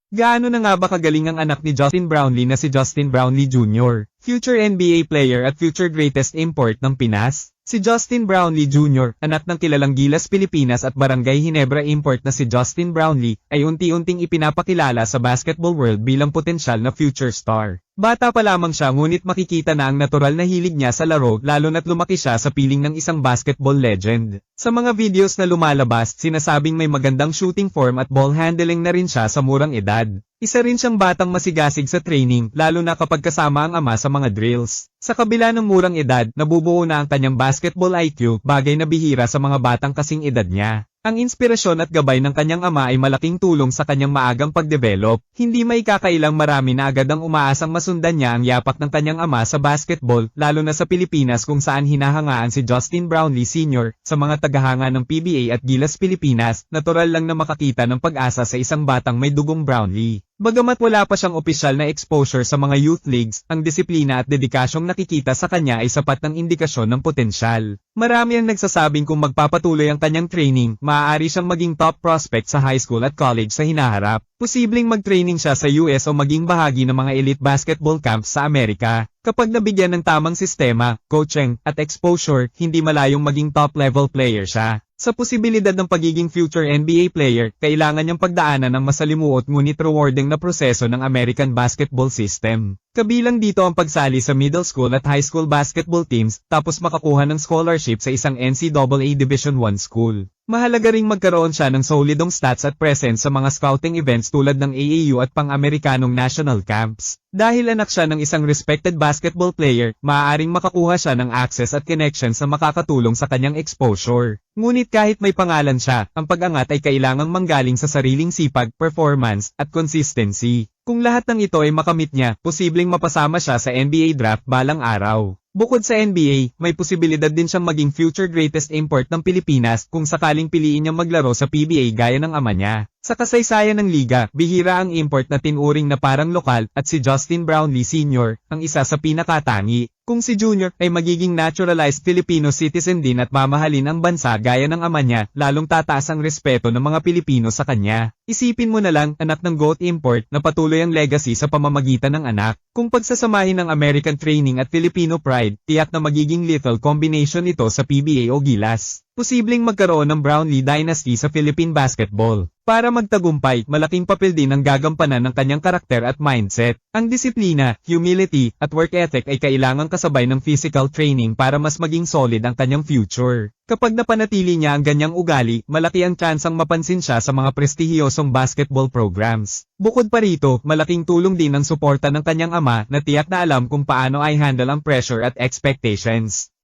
Gaano na nga ba kagaling ang anak ni Justin Brownlee na si Justin Brownlee Jr., future NBA player at future greatest import ng Pinas? Si Justin Brownlee Jr., anak ng kilalang Gilas Pilipinas at Barangay Ginebra import na si Justin Brownlee, ay unti-unting ipinapakilala sa basketball world bilang potensyal na future star. Bata pa lamang siya ngunit makikita na ang natural na hilig niya sa laro lalo na't lumaki siya sa piling ng isang basketball legend. Sa mga videos na lumalabas, sinasabing may magandang shooting form at ball handling na rin siya sa murang edad. Isa rin siyang batang masigasig sa training lalo na kapag kasama ang ama sa mga drills. Sa kabila ng murang edad, nabubuo na ang kanyang basketball IQ, bagay na bihira sa mga batang kasing edad niya. Ang inspirasyon at gabay ng kanyang ama ay malaking tulong sa kanyang maagang pagdevelop. Hindi maikakailang marami na agad ang umaasang masundan niya ang yapak ng kanyang ama sa basketball, lalo na sa Pilipinas kung saan hinahangaan si Justin Brownlee Sr. Sa mga tagahanga ng PBA at Gilas Pilipinas, natural lang na makakita ng pag-asa sa isang batang may dugong Brownlee. Bagamat wala pa siyang opisyal na exposure sa mga youth leagues, ang disiplina at dedikasyong nakikita sa kanya ay sapat ng indikasyon ng potensyal. Marami ang nagsasabing kung magpapatuloy ang kanyang training, maaari siyang maging top prospect sa high school at college sa hinaharap. Posibleng mag-training siya sa US o maging bahagi ng mga elite basketball camps sa Amerika. Kapag nabigyan ng tamang sistema, coaching, at exposure, hindi malayong maging top-level player siya. Sa posibilidad ng pagiging future NBA player, kailangan niyang pagdaanan ng masalimuot ngunit rewarding na proseso ng American basketball system. Kabilang dito ang pagsali sa middle school at high school basketball teams, tapos makakuha ng scholarship sa isang NCAA Division I school. Mahalaga ring magkaroon siya ng solidong stats at presence sa mga scouting events tulad ng AAU at pang-Amerikanong national camps. Dahil anak siya ng isang respected basketball player, maaaring makakuha siya ng access at connections na makakatulong sa kanyang exposure. Ngunit kahit may pangalan siya, ang pag-angat ay kailangang manggaling sa sariling sipag, performance, at consistency. Kung lahat ng ito ay makamit niya, posibleng mapasama siya sa NBA draft balang araw. Bukod sa NBA, may posibilidad din siyang maging future greatest import ng Pilipinas kung sakaling piliin niyang maglaro sa PBA gaya ng ama niya. Sa kasaysayan ng liga, bihira ang import na tinuring na parang lokal at si Justin Brownlee Sr. ang isa sa pinakatangi. Kung si Junior ay magiging naturalized Filipino citizen din at mamahalin ang bansa gaya ng ama niya, lalong tataas ang respeto ng mga Pilipino sa kanya. Isipin mo na lang, anak ng GOAT import na patuloy ang legacy sa pamamagitan ng anak. Kung pagsasamahin ng American training at Filipino pride, tiyak na magiging lethal combination ito sa PBA o Gilas. Posibleng magkaroon ng Brownlee dynasty sa Philippine basketball. Para magtagumpay, malaking papel din ang gagampanan ng kanyang karakter at mindset. Ang disiplina, humility, at work ethic ay kailangang kasabay ng physical training para mas maging solid ang kanyang future. Kapag napanatili niya ang ganyang ugali, malaki ang tsansang mapansin siya sa mga prestihiyosong basketball programs. Bukod pa rito, malaking tulong din ang suporta ng kanyang ama na tiyak na alam kung paano i-handle ang pressure at expectations.